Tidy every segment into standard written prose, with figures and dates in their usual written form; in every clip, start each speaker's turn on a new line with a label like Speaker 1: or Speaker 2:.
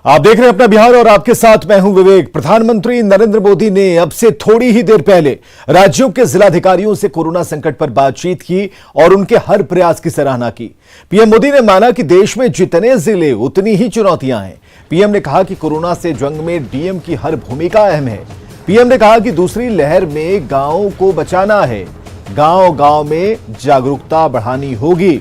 Speaker 1: आप देख रहे हैं अपना बिहार और आपके साथ मैं हूं विवेक। प्रधानमंत्री नरेंद्र मोदी ने अब से थोड़ी ही देर पहले राज्यों के जिलाधिकारियों से कोरोना संकट पर बातचीत की और उनके हर प्रयास की सराहना की। पीएम मोदी ने माना कि देश में जितने जिले उतनी ही चुनौतियां हैं। पीएम ने कहा कि कोरोना से जंग में डीएम की हर भूमिका अहम है। पीएम ने कहा कि दूसरी लहर में गांवों को बचाना है, गांव गांव में जागरूकता बढ़ानी होगी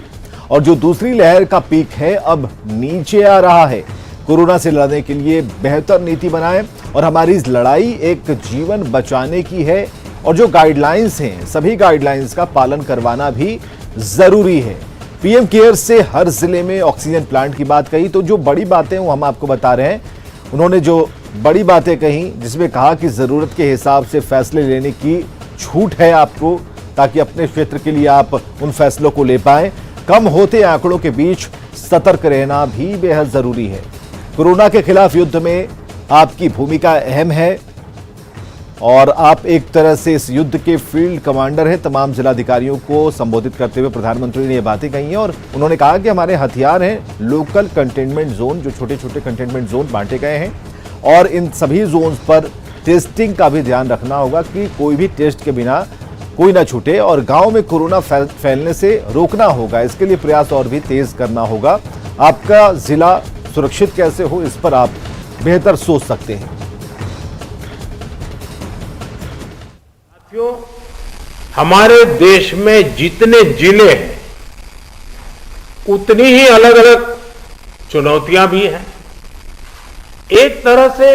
Speaker 1: और जो दूसरी लहर का पीक है अब नीचे आ रहा है। कोरोना से लड़ने के लिए बेहतर नीति बनाएं और हमारी इस लड़ाई एक जीवन बचाने की है और जो गाइडलाइंस हैं सभी गाइडलाइंस का पालन करवाना भी जरूरी है। पीएम केयर से हर जिले में ऑक्सीजन प्लांट की बात कही, तो जो बड़ी बातें वो हम आपको बता रहे हैं। उन्होंने जो बड़ी बातें कही जिसमें कहा कि जरूरत के हिसाब से फैसले लेने की छूट है आपको, ताकि अपने क्षेत्र के लिए आप उन फैसलों को ले पाएं। कम होते आंकड़ों के बीच सतर्क रहना भी बेहद जरूरी है। कोरोना के खिलाफ युद्ध में आपकी भूमिका अहम है और आप एक तरह से इस युद्ध के फील्ड कमांडर हैं। तमाम जिलाधिकारियों को संबोधित करते हुए प्रधानमंत्री ने ये बातें कही हैं और उन्होंने कहा कि हमारे हथियार हैं लोकल कंटेनमेंट जोन, जो छोटे छोटे कंटेनमेंट जोन बांटे गए हैं और इन सभी जोन पर टेस्टिंग का भी ध्यान रखना होगा कि कोई भी टेस्ट के बिना कोई ना छूटे और गांव में कोरोना फैलने से रोकना होगा। इसके लिए प्रयास और भी तेज करना होगा। आपका जिला सुरक्षित कैसे हो, इस पर आप बेहतर सोच सकते हैं।
Speaker 2: साथियों, हमारे देश में जितने जिले हैं उतनी ही अलग अलग चुनौतियां भी हैं। एक तरह से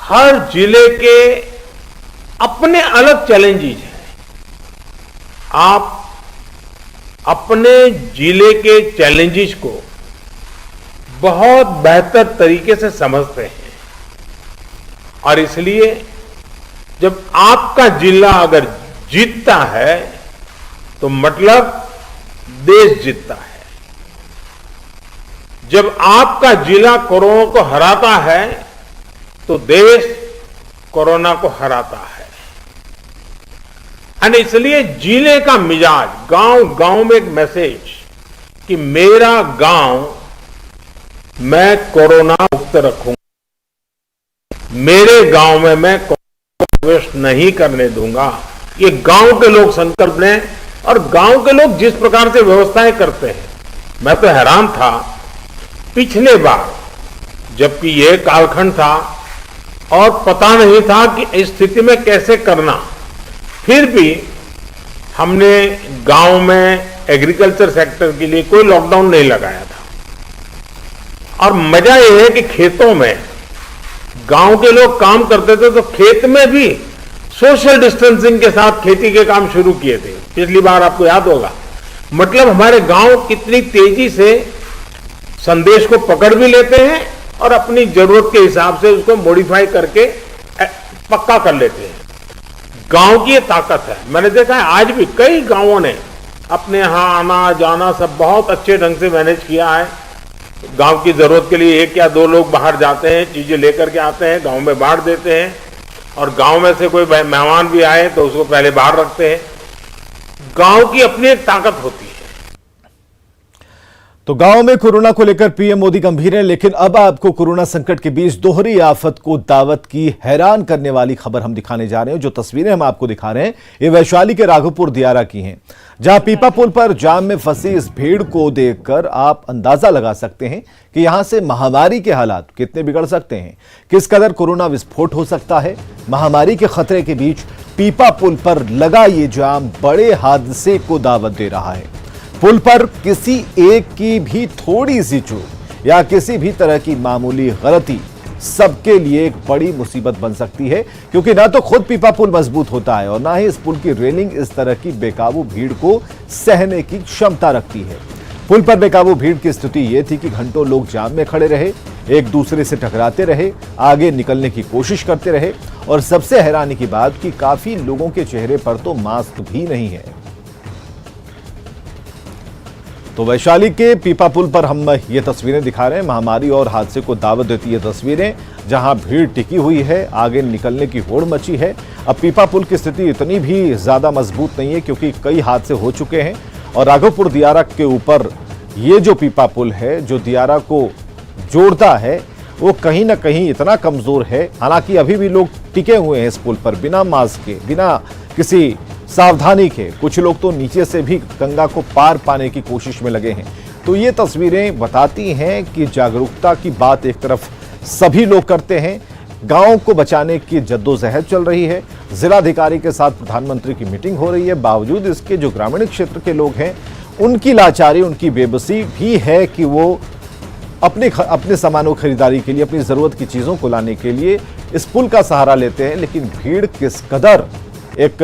Speaker 2: हर जिले के अपने अलग चैलेंजेस हैं। आप अपने जिले के चैलेंजेस को बहुत बेहतर तरीके से समझते हैं और इसलिए जब आपका जिला अगर जीतता है तो मतलब देश जीतता है। जब आपका जिला कोरोना को हराता है तो देश कोरोना को हराता है। और इसलिए जिले का मिजाज, गांव गांव में एक मैसेज कि मेरा गांव मैं कोरोना मुक्त रखूंगा, मेरे गांव में मैं कोरोना प्रवेश नहीं करने दूंगा। ये गांव के लोग संकल्प लें और गांव के लोग जिस प्रकार से व्यवस्थाएं करते हैं, मैं तो हैरान था पिछले बार जबकि ये कालखंड था और पता नहीं था कि इस स्थिति में कैसे करना, फिर भी हमने गांव में एग्रीकल्चर सेक्टर के लिए कोई लॉकडाउन नहीं लगाया था। और मजा यह है कि खेतों में गांव के लोग काम करते थे तो खेत में भी सोशल डिस्टेंसिंग के साथ खेती के काम शुरू किए थे। पिछली बार आपको याद होगा। मतलब हमारे गांव कितनी तेजी से संदेश को पकड़ भी लेते हैं और अपनी जरूरत के हिसाब से उसको मॉडिफाई करके पक्का कर लेते हैं। गांव की ये ताकत है। मैंने देखा है आज भी कई गांवों ने अपने यहां आना जाना सब बहुत अच्छे ढंग से मैनेज किया है। गांव की जरूरत के लिए एक या दो लोग बाहर जाते हैं, चीजें लेकर के आते हैं, गांव में बांट देते हैं और गांव में से कोई मेहमान भी आए तो उसको पहले बाहर रखते हैं। गांव की अपनी एक ताकत होती है।
Speaker 1: तो गांव में कोरोना को लेकर पीएम मोदी गंभीर हैं, लेकिन अब आपको कोरोना संकट के बीच दोहरी आफत को दावत की हैरान करने वाली खबर हम दिखाने जा रहे हैं। जो तस्वीरें हम आपको दिखा रहे हैं ये वैशाली के राघोपुर दियारा की हैं, जहां पीपा पुल पर जाम में फंसी इस भीड़ को देखकर आप अंदाजा लगा सकते हैं कि यहां से महामारी के हालात कितने बिगड़ सकते हैं, किस कदर कोरोना विस्फोट हो सकता है। महामारी के खतरे के बीच पीपा पुल पर लगा ये जाम बड़े हादसे को दावत दे रहा है। पुल पर किसी एक की भी थोड़ी सी चूक या किसी भी तरह की मामूली गलती सबके लिए एक बड़ी मुसीबत बन सकती है, क्योंकि ना तो खुद पीपा पुल मजबूत होता है और ना ही इस पुल की रेलिंग इस तरह की बेकाबू भीड़ को सहने की क्षमता रखती है। पुल पर बेकाबू भीड़ की स्थिति यह थी कि घंटों लोग जाम में खड़े रहे, एक दूसरे से टकराते रहे, आगे निकलने की कोशिश करते रहे और सबसे हैरानी की बात कि काफी लोगों के चेहरे पर तो मास्क भी नहीं है। तो वैशाली के पीपा पुल पर हम ये तस्वीरें दिखा रहे हैं। महामारी और हादसे को दावत देती है तस्वीरें, जहां भीड़ टिकी हुई है, आगे निकलने की होड़ मची है। अब पीपा पुल की स्थिति इतनी भी ज्यादा मजबूत नहीं है क्योंकि कई हादसे हो चुके हैं और राघोपुर दियारा के ऊपर ये जो पीपा पुल है जो दियारा को जोड़ता है, वो कहीं ना कहीं इतना कमजोर है। हालांकि अभी भी लोग टिके हुए हैं इस पुल पर बिना मास्क के, बिना किसी सावधानी के। कुछ लोग तो नीचे से भी गंगा को पार पाने की कोशिश में लगे हैं। तो ये तस्वीरें बताती हैं कि जागरूकता की बात एक तरफ सभी लोग करते हैं, गांव को बचाने की जद्दोजहद चल रही है, जिलाधिकारी के साथ प्रधानमंत्री की मीटिंग हो रही है। बावजूद इसके जो ग्रामीण क्षेत्र के लोग हैं उनकी लाचारी, उनकी बेबसी भी है कि वो अपने सामानों खरीदारी के लिए, अपनी जरूरत की चीजों को लाने के लिए इस पुल का सहारा लेते हैं। लेकिन भीड़ किस कदर एक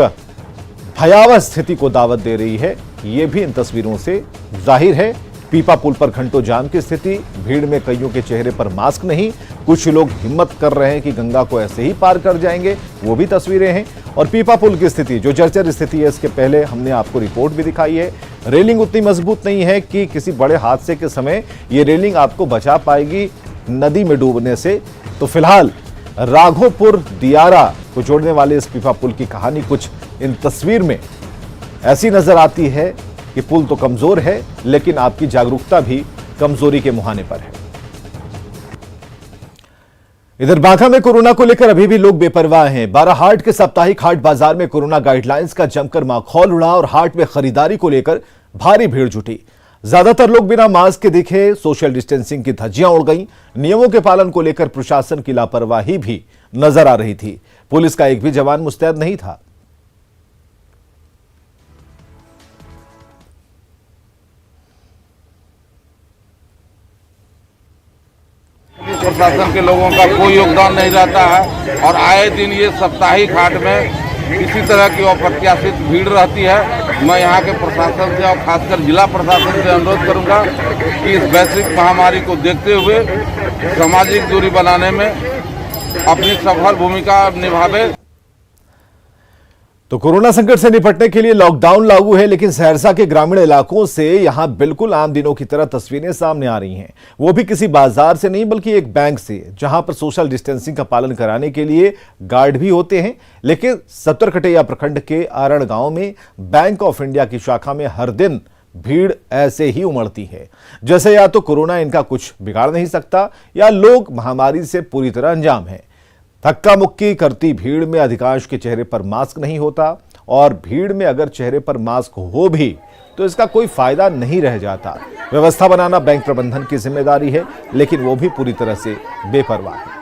Speaker 1: भयावह स्थिति को दावत दे रही है, यह भी इन तस्वीरों से जाहिर है। पीपा पुल पर घंटों जाम की स्थिति, भीड़ में कईयों के चेहरे पर मास्क नहीं, कुछ लोग हिम्मत कर रहे हैं कि गंगा को ऐसे ही पार कर जाएंगे, वो भी तस्वीरें हैं। और पीपा पुल की स्थिति जो जर्जर स्थिति है, इसके पहले हमने आपको रिपोर्ट भी दिखाई है। रेलिंग उतनी मजबूत नहीं है कि किसी बड़े हादसे के समय ये रेलिंग आपको बचा पाएगी नदी में डूबने से। तो फिलहाल राघोपुर दियारा को जोड़ने वाले इस पीपा पुल की कहानी कुछ इन तस्वीर में ऐसी नजर आती है कि पुल तो कमजोर है, लेकिन आपकी जागरूकता भी कमजोरी के मुहाने पर है। इधर बाघा में कोरोना को लेकर अभी भी लोग बेपरवाह हैं। बाराहाट के साप्ताहिक हाट बाजार में कोरोना गाइडलाइंस का जमकर माखौल उड़ा और हाट में खरीदारी को लेकर भारी भीड़ जुटी। ज्यादातर लोग बिना मास्क के दिखे, सोशल डिस्टेंसिंग की धज्जियां उड़ गईं। नियमों के पालन को लेकर प्रशासन की लापरवाही भी नजर आ रही थी। पुलिस का एक भी जवान मुस्तैद नहीं था।
Speaker 3: प्रशासन के लोगों का कोई योगदान नहीं रहता है और आए दिन ये साप्ताहिक हाट में किसी तरह की अप्रत्याशित भीड़ रहती है। मैं यहाँ के प्रशासन से और खासकर जिला प्रशासन से अनुरोध करूँगा कि इस वैश्विक महामारी को देखते हुए सामाजिक दूरी बनाने में अपनी सफल भूमिका निभावे।
Speaker 1: तो कोरोना संकट से निपटने के लिए लॉकडाउन लागू है, लेकिन सहरसा के ग्रामीण इलाकों से यहां बिल्कुल आम दिनों की तरह तस्वीरें सामने आ रही हैं। वो भी किसी बाजार से नहीं, बल्कि एक बैंक से, जहां पर सोशल डिस्टेंसिंग का पालन कराने के लिए गार्ड भी होते हैं। लेकिन सत्तरकटैया प्रखंड के आरण गांव में बैंक ऑफ इंडिया की शाखा में हर दिन भीड़ ऐसे ही उमड़ती है, जैसे या तो कोरोना इनका कुछ बिगाड़ नहीं सकता या लोग महामारी से पूरी तरह अंजाम है। धक्का मुक्की करती भीड़ में अधिकांश के चेहरे पर मास्क नहीं होता, और भीड़ में अगर चेहरे पर मास्क हो भी तो इसका कोई फायदा नहीं रह जाता। व्यवस्था बनाना बैंक प्रबंधन की जिम्मेदारी है, लेकिन वो भी पूरी तरह से बेपरवाह है।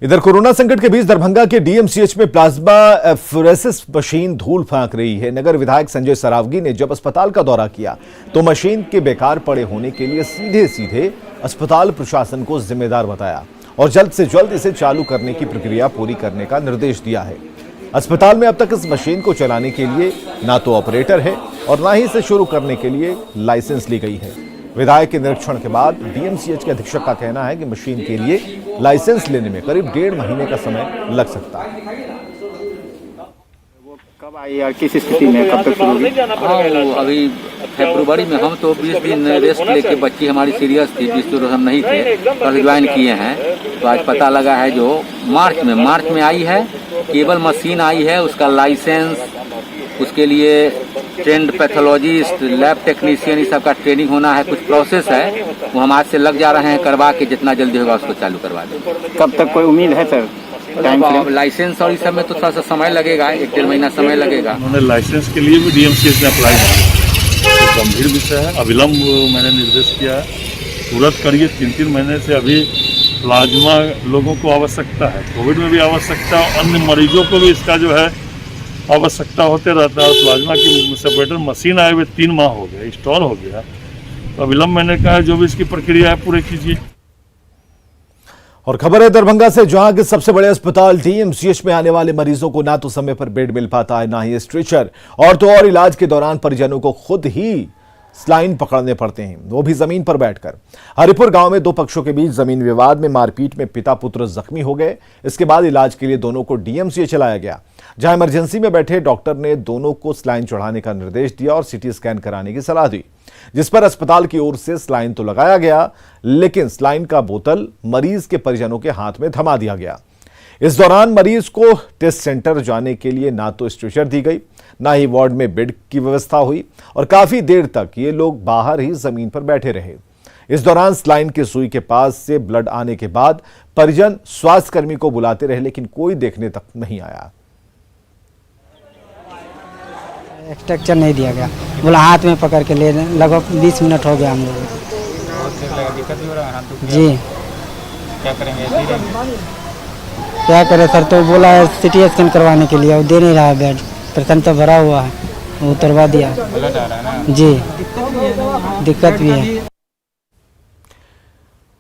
Speaker 1: इधर कोरोना संकट के बीच दरभंगा के डीएमसीएच में प्लाज्मा एफरेसिस मशीन धूल फेंक रही है। नगर विधायक संजय सरावगी ने जब अस्पताल का दौरा किया तो मशीन के बेकार पड़े होने के लिए सीधे सीधे अस्पताल प्रशासन को जिम्मेदार बताया और जल्द से जल्द इसे चालू करने की प्रक्रिया पूरी करने का निर्देश दिया है। अस्पताल में अब तक इस मशीन को चलाने के लिए ना तो ऑपरेटर है और ना ही इसे शुरू करने के लिए लाइसेंस ली गई है। विधायक के निरीक्षण के बाद डीएमसीएच के अधीक्षक का कहना है कि मशीन के लिए लाइसेंस लेने में करीब 1.5 महीने का समय लग सकता है।
Speaker 4: वो कब आई और किस स्थिति में, कब तक शुरू होगी?
Speaker 5: हाँ, अभी फरवरी में हम तो 20 दिन रेस्ट लेके, बच्ची हमारी सीरियस थी, 20 दिन हम नहीं थे, कल ज्वाइन किए हैं। तो आज पता लगा है जो मार्च में आई है, केवल मशीन आई है, उसका लाइसेंस, उसके लिए ट्रेंड पैथोलॉजिस्ट, लैब टेक्नीशियन, इस सब का ट्रेनिंग होना है, कुछ प्रोसेस है, वो हम आज से लग जा रहे हैं करवा के, जितना जल्दी होगा उसको चालू करवा देंगे।
Speaker 4: कब तक कोई उम्मीद है सर?
Speaker 5: लाइसेंस और इस सब में तो थोड़ा सा समय लगेगा, 1-1.5 महीना समय लगेगा।
Speaker 6: उन्होंने लाइसेंस के लिए भी डीएमसीएच ने अप्लाई किया, तो गंभीर विषय है, अविलंब मैंने निर्देश किया है, तुरंत करिए। 3-3 महीने से अभी प्लाज्मा लोगों को आवश्यकता है, कोविड में भी आवश्यकता है, अन्य मरीजों को भी इसका जो है आवश्यकता होते रहता है। प्लाज्मा की सेपरेटर मशीन आए हुए 3 माह हो गए, इंस्टॉल हो गया, तो अविलंब मैंने कहा जो भी इसकी प्रक्रिया है पूरी कीजिए।
Speaker 1: और खबर है दरभंगा से, जहां के सबसे बड़े अस्पताल डीएमसीएच में आने वाले मरीजों को ना तो समय पर बेड मिल पाता है, ना ही स्ट्रेचर, और तो और इलाज के दौरान परिजनों को खुद ही स्लाइन पकड़ने पड़ते हैं, वो भी जमीन पर बैठकर। हरिपुर गांव में 2 पक्षों के बीच जमीन विवाद में मारपीट में पिता पुत्र जख्मी हो गए। इसके बाद इलाज के लिए दोनों को डीएमसीएच चलाया गया, जहां इमरजेंसी में बैठे डॉक्टर ने दोनों को स्लाइन चढ़ाने का निर्देश दिया और सीटी स्कैन कराने की सलाह दी, जिस पर अस्पताल की ओर से स्लाइन तो लगाया गया, लेकिन स्लाइन का बोतल मरीज के परिजनों के हाथ में थमा दिया गया। इस दौरान मरीज को टेस्ट सेंटर जाने के लिए ना तो स्ट्रेचर दी गई, ना ही वार्ड में बेड की व्यवस्था हुई और काफी देर तक ये लोग बाहर ही जमीन पर बैठे रहे। इस दौरान स्लाइन की सुई के पास से ब्लड आने के बाद परिजन स्वास्थ्यकर्मी को बुलाते रहे, लेकिन कोई देखने तक नहीं आया।
Speaker 7: स्ट्रक्चर नहीं दिया गया, बोला हाथ में पकड़ के ले, लगभग 20 मिनट हो गया हम लोग। जी
Speaker 4: क्या करेंगे?
Speaker 7: क्या करें सर, तो बोला है सिटी स्कैन करवाने के लिए, वो दे नहीं रहा है बेड, पेशेंट तो भरा हुआ है, वो उतरवा दिया।
Speaker 4: ब्लड आ रहा है ना?
Speaker 7: जी दिक्कत भी है।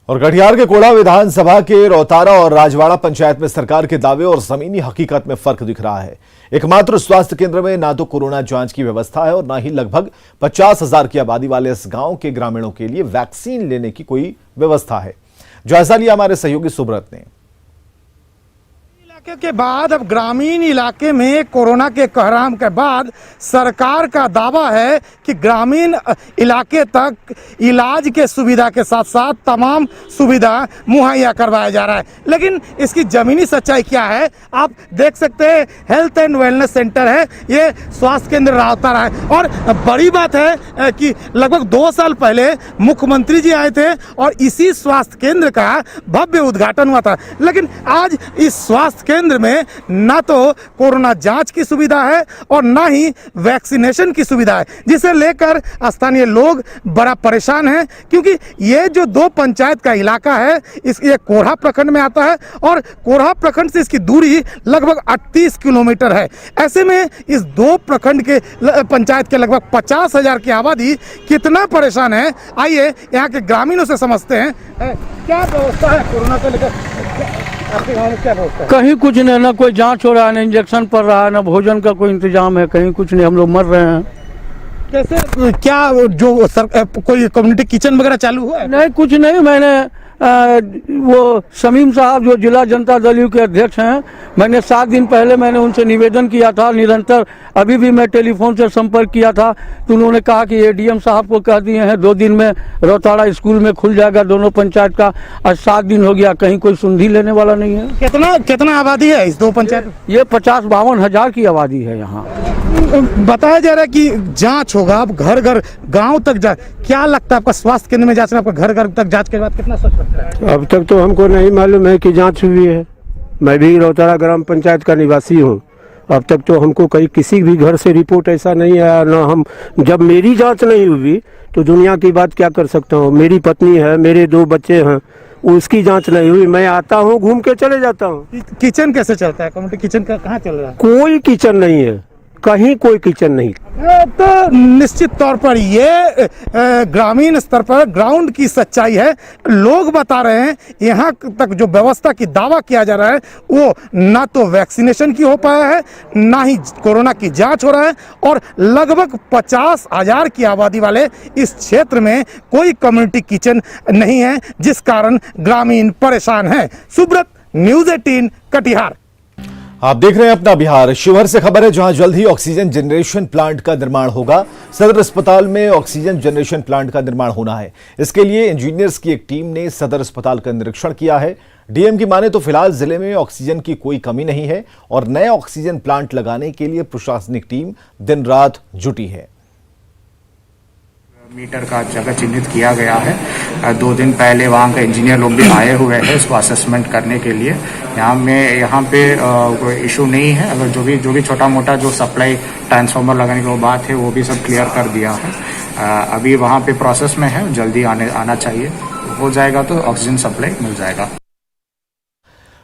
Speaker 1: और कटिहार के कोड़ा विधानसभा के रोतारा और राजवाड़ा पंचायत में सरकार के दावे और जमीनी हकीकत में फर्क दिख रहा है। एकमात्र स्वास्थ्य केंद्र में ना तो कोरोना जांच की व्यवस्था है और ना ही लगभग 50,000 की आबादी वाले इस गांव के ग्रामीणों के लिए वैक्सीन लेने की कोई व्यवस्था है। जायजा लिया हमारे सहयोगी सुब्रत ने।
Speaker 8: के बाद अब ग्रामीण इलाके में कोरोना के कहराम के बाद सरकार का दावा है कि ग्रामीण इलाके तक इलाज के सुविधा के साथ साथ तमाम सुविधा मुहैया करवाया जा रहा है, लेकिन इसकी जमीनी सच्चाई क्या है आप देख सकते हैं। हेल्थ एंड वेलनेस सेंटर है, ये स्वास्थ्य केंद्र राउतारा है और बड़ी बात है कि लगभग 2 साल पहले मुख्यमंत्री जी आए थे और इसी स्वास्थ्य केंद्र का भव्य उद्घाटन हुआ था, लेकिन आज इस स्वास्थ्य केंद्र में ना तो कोरोना जांच की सुविधा है और ना ही वैक्सीनेशन की सुविधा है, जिसे लेकर स्थानीय लोग बड़ा परेशान हैं, क्योंकि ये जो 2 पंचायत का इलाका है ये कोढ़ा प्रखंड में आता है और कोढ़ा प्रखंड से इसकी दूरी लगभग 38 किलोमीटर है। ऐसे में इस 2 प्रखंड के पंचायत के लगभग 50,000 की आबादी कितना परेशान है, आइए यहाँ के ग्रामीणों से समझते हैं। क्या व्यवस्था है कोरोना को लेकर आपके गाँव में, क्या व्यवस्था है?
Speaker 9: कहीं कुछ नहीं, ना कोई जांच हो रहा है, ना इंजेक्शन पड़ रहा है, ना भोजन का कोई इंतजाम है, कहीं कुछ नहीं, हम लोग मर रहे हैं।
Speaker 8: कैसे क्या जो कोई कम्युनिटी किचन वगैरह चालू हुआ है?
Speaker 9: नहीं कुछ नहीं। मैंने वो शमीम साहब जो जिला जनता दल के अध्यक्ष हैं, मैंने 7 दिन पहले मैंने उनसे निवेदन किया था, निरंतर अभी भी मैं टेलीफोन से संपर्क किया था, तो उन्होंने कहा कि एडीएम साहब को कह दिए हैं 2 दिन में रोताड़ा स्कूल में खुल जाएगा दोनों पंचायत का। आज 7 दिन हो गया, कहीं कोई सुनधी लेने वाला नहीं है।
Speaker 8: कितना आबादी है इस 2 पंचायत?
Speaker 9: ये 50-52 हजार की आबादी है यहाँ।
Speaker 8: बताया जा रहा है कि जांच होगा, अब घर घर गांव तक जा, क्या लगता है आपका स्वास्थ्य केंद्र में जांच, आपका घर घर तक जांच के बाद कितना सच लगता है?
Speaker 10: अब तक तो हमको नहीं मालूम है कि जांच हुई है। मैं भी रोताड़ा ग्राम पंचायत का निवासी हूँ। अब तक तो हमको कहीं किसी भी घर से रिपोर्ट ऐसा नहीं आया, ना हम, जब मेरी जांच नहीं हुई तो दुनिया की बात क्या कर सकता हूँ। मेरी पत्नी है, मेरे 2 बच्चे हैं, उसकी जांच नहीं हुई, मैं आता हूँ घूम के चले जाता हूँ।
Speaker 8: किचन कैसे चलता है? कम्युनिटी किचन का कहाँ चल रहा है?
Speaker 10: कोई किचन नहीं है, कहीं कोई किचन नहीं।
Speaker 8: तो निश्चित तौर पर ये ग्रामीण स्तर पर ग्राउंड की सच्चाई है। लोग बता रहे हैं यहाँ तक जो व्यवस्था की दावा किया जा रहा है वो ना तो वैक्सीनेशन की हो पाया है, ना ही कोरोना की जांच हो रहा है और लगभग 50,000 की आबादी वाले इस क्षेत्र में कोई कम्युनिटी किचन नहीं है, जिस कारण ग्रामीण परेशान है। सुब्रत, न्यूज़ 18 कटिहार।
Speaker 1: आप देख रहे हैं अपना बिहार। शिवहर से खबर है, जहां जल्द ही ऑक्सीजन जनरेशन प्लांट का निर्माण होगा। सदर अस्पताल में ऑक्सीजन जनरेशन प्लांट का निर्माण होना है। इसके लिए इंजीनियर्स की एक टीम ने सदर अस्पताल का निरीक्षण किया है। डीएम की माने तो फिलहाल जिले में ऑक्सीजन की कोई कमी नहीं है और नए ऑक्सीजन प्लांट लगाने के लिए प्रशासनिक टीम दिन रात जुटी है।
Speaker 11: मीटर का जगह चिन्हित किया गया है। 2 दिन पहले वहाँ के इंजीनियर लोग भी आए हुए हैं इसको असेसमेंट करने के लिए। यहाँ पे कोई इशू नहीं है। अगर जो भी छोटा मोटा जो सप्लाई ट्रांसफार्मर लगाने की वो बात है वो भी सब क्लियर कर दिया है। अभी वहाँ पे प्रोसेस में है, जल्दी आना चाहिए, हो जाएगा तो ऑक्सीजन सप्लाई मिल जाएगा।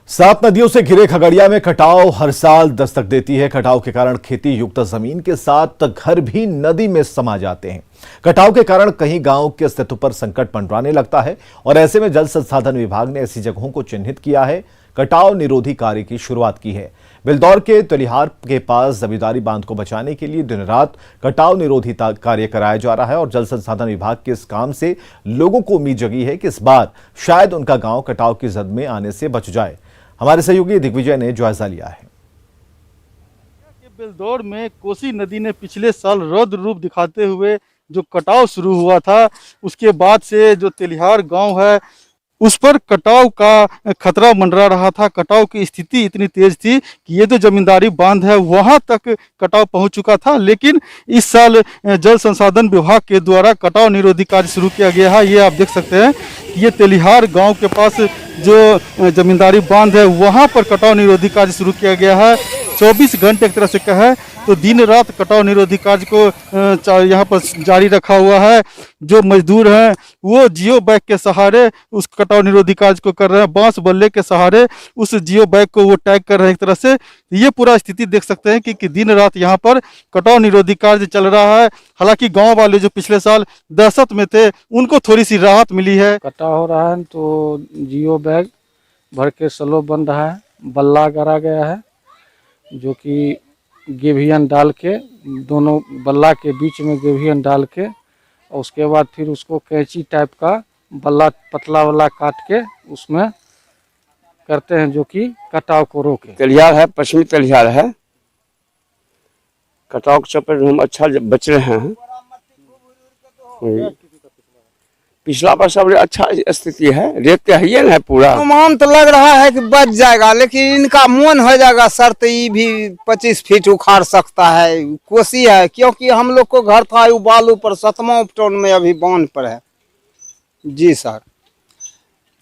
Speaker 1: 7 नदियों से घिरे खगड़िया में कटाव हर साल दस्तक देती है। कटाव के कारण खेती युक्त जमीन के साथ घर भी नदी में समा जाते हैं। कटाव के कारण कहीं गांव के अस्तित्व पर संकट मंडराने लगता है और ऐसे में जल संसाधन विभाग ने ऐसी जगहों को चिन्हित किया है, कटाव निरोधी कार्य की शुरुआत की है। बिलदौर के तलिहार के पास जमींदारी बांध को बचाने के लिए दिन रात कटाव निरोधी कार्य कराया जा रहा है और जल संसाधन विभाग के इस काम से लोगों को उम्मीद जगी है कि इस बार शायद उनका गांव कटाव की जद में आने से बच जाए। हमारे सहयोगी दिग्विजय ने जायजा लिया है।
Speaker 12: बिलदौर में कोसी नदी ने पिछले साल रौद्र रूप दिखाते हुए जो कटाव शुरू हुआ था, उसके बाद से जो तेलिहार गांव है उस पर कटाव का खतरा मंडरा रहा था। कटाव की स्थिति इतनी तेज थी कि ये जो जमींदारी बांध है वहां तक कटाव पहुंच चुका था। लेकिन इस साल जल संसाधन विभाग के द्वारा कटाव निरोधी कार्य शुरू किया गया है। ये आप देख सकते हैं कि ये तेलिहार गांव के पास जो जमींदारी बांध है वहां पर कटाव निरोधी कार्य शुरू किया गया है। 24 घंटे एक तरह से कहे तो दिन रात कटाव निरोधी कार्य को यहाँ पर जारी रखा हुआ है। जो मजदूर हैं वो जियो बैग के सहारे उस कटाव निरोधी कार्य को कर रहे हैं। बांस बल्ले के सहारे उस जियो बैग को वो टैग कर रहे हैं एक तरह से। ये पूरा स्थिति देख सकते हैं कि दिन रात यहाँ पर कटाव निरोधी कार्य चल रहा है। हालांकि गांव वाले जो पिछले साल दहशत में थे उनको थोड़ी सी राहत मिली है।
Speaker 9: कटाव हो रहा है तो जियो बैग भर के स्लो बन रहा है। बल्ला करा गया है जो कि गेवियन डाल के दोनों बल्ला के बीच में गेवियन डाल के और उसके बाद फिर उसको कैंची टाइप का बल्ला पतला वाला काट के उसमें करते हैं जो कि कटाव को रोके।
Speaker 10: तेलिहार है, पश्चिमी तेलिहार है। कटाव के चपेट में हम अच्छा बच रहे हैं। पिछला वर्ष अब अच्छा स्थिति है। रेत है ये ना पूरा
Speaker 7: अनुमान तो लग रहा है कि बच जाएगा, लेकिन इनका मन हो जाएगा सर तो ये भी 25 फीट उखाड़ सकता है। कोसी है क्योंकि हम लोग को घर था बालू पर 7वां उपटाउन में अभी बांध पर है। जी सर,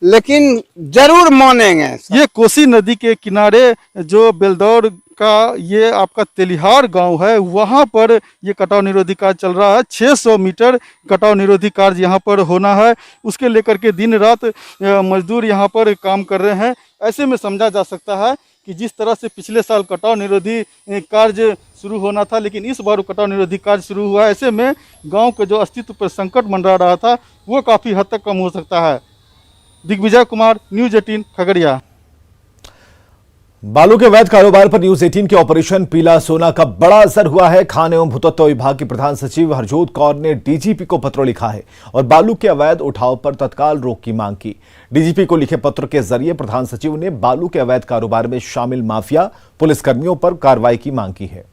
Speaker 7: लेकिन जरूर मानेंगे।
Speaker 12: ये कोसी नदी के किनारे जो बेलदौर का ये आपका तेलिहार गांव है वहां पर ये कटाव निरोधी कार्य चल रहा है। 600 मीटर कटाव निरोधी कार्य यहाँ पर होना है। उसके लेकर के दिन रात मजदूर यहाँ पर काम कर रहे हैं। ऐसे में समझा जा सकता है कि जिस तरह से पिछले साल कटाव निरोधी कार्य शुरू होना था लेकिन इस बार कटाव निरोधी कार्य शुरू हुआ है। ऐसे में गाँव के जो अस्तित्व पर संकट मंडरा रहा था वो काफ़ी हद तक कम हो सकता है। दिग्विजय कुमार, न्यूज़ 18 खगड़िया।
Speaker 1: बालू के अवैध कारोबार पर न्यूज 18 के ऑपरेशन पीला सोना का बड़ा असर हुआ है। खान एवं भूतत्व विभाग की प्रधान सचिव हरजोत कौर ने डीजीपी को पत्र लिखा है और बालू के अवैध उठाव पर तत्काल रोक की मांग की। डीजीपी को लिखे पत्र के जरिए प्रधान सचिव ने बालू के अवैध कारोबार में शामिल माफिया पुलिसकर्मियों पर कार्रवाई की मांग की है।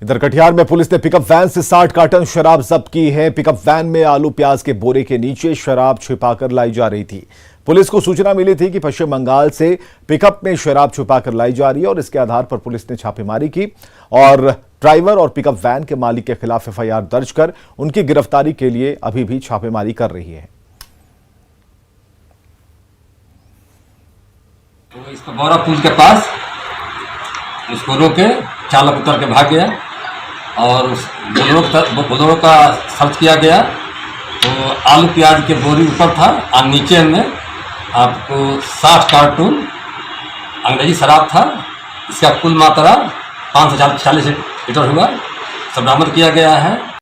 Speaker 1: इधर कटिहार में पुलिस ने पिकअप वैन से 60 कार्टन शराब जब्त की है। पिकअप वैन में आलू प्याज के बोरे के नीचे शराब छिपाकर लाई जा रही थी। पुलिस को सूचना मिली थी कि पश्चिम बंगाल से पिकअप में शराब छुपाकर लाई जा रही है और इसके आधार पर पुलिस ने छापेमारी की और ड्राइवर और पिकअप वैन के मालिक के खिलाफ एफआईआर दर्ज कर उनकी गिरफ्तारी के लिए अभी भी छापेमारी कर रही है।
Speaker 5: तो इसको गौरा पुल के पास उसको रोके, चालक उतर के भाग गया और उस बोलेरो का सर्च किया गया तो आलू प्याज के बोरी ऊपर था और नीचे में आपको 60 कार्टून अंग्रेजी शराब था। इसका कुल मात्रा 540 लीटर हुआ, सब बरामद किया गया है।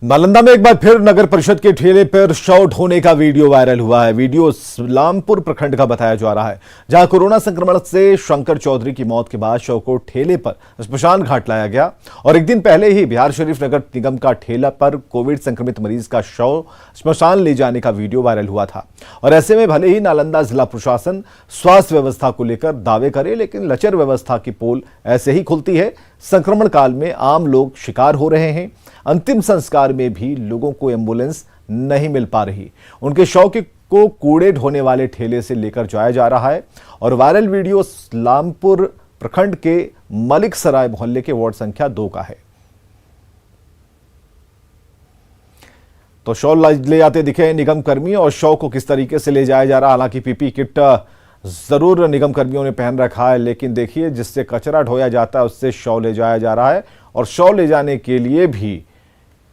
Speaker 1: नालंदा में एक बार फिर नगर परिषद के ठेले पर शव ढोने का वीडियो वायरल हुआ है। वीडियो इस्लामपुर प्रखंड का बताया जा रहा है, जहां कोरोना संक्रमण से शंकर चौधरी की मौत के बाद शव को ठेले पर स्मशान घाट लाया गया और एक दिन पहले ही बिहार शरीफ नगर निगम का ठेला पर कोविड संक्रमित मरीज का शव स्मशान ले जाने का वीडियो वायरल हुआ था। और ऐसे में भले ही नालंदा जिला प्रशासन स्वास्थ्य व्यवस्था को लेकर दावे करे, लेकिन लचर व्यवस्था की पोल ऐसे ही खुलती है। संक्रमण काल में आम लोग शिकार हो रहे हैं। अंतिम संस्कार में भी लोगों को एम्बुलेंस नहीं मिल पा रही। उनके शव को कूड़े ढोने वाले ठेले से लेकर जाया जा रहा है और वायरल वीडियो इस्लामपुर प्रखंड के मलिक सराय मोहल्ले के वार्ड संख्या 2 का है। तो शव ले जाते दिखे निगम कर्मी और शव को किस तरीके से ले जाया जा रहा है। हालांकि पीपी किट जरूर निगम कर्मियों ने पहन रखा है, लेकिन देखिए जिससे कचरा ढोया जाता है उससे शव ले जाया जा रहा है और शव ले जाने के लिए भी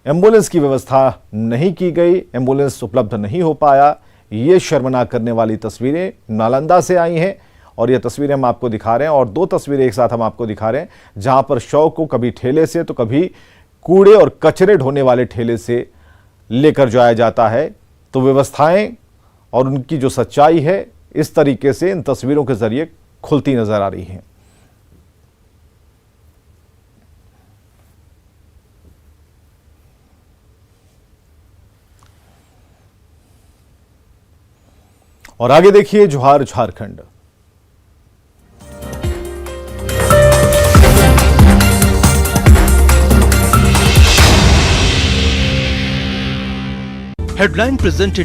Speaker 1: एम्बुलेंस की व्यवस्था नहीं की गई, एम्बुलेंस उपलब्ध नहीं हो पाया। ये शर्मनाक करने वाली तस्वीरें नालंदा से आई हैं और ये तस्वीरें हम आपको दिखा रहे हैं और 2 तस्वीरें एक साथ हम आपको दिखा रहे हैं, जहां पर शव को कभी ठेले से तो कभी कूड़े और कचरे ढोने वाले ठेले से लेकर जाया जाता है। तो व्यवस्थाएं और उनकी जो सच्चाई है इस तरीके से इन तस्वीरों के जरिए खुलती नजर आ रही है। और आगे देखिए जोहार झारखंड।
Speaker 13: Headline presented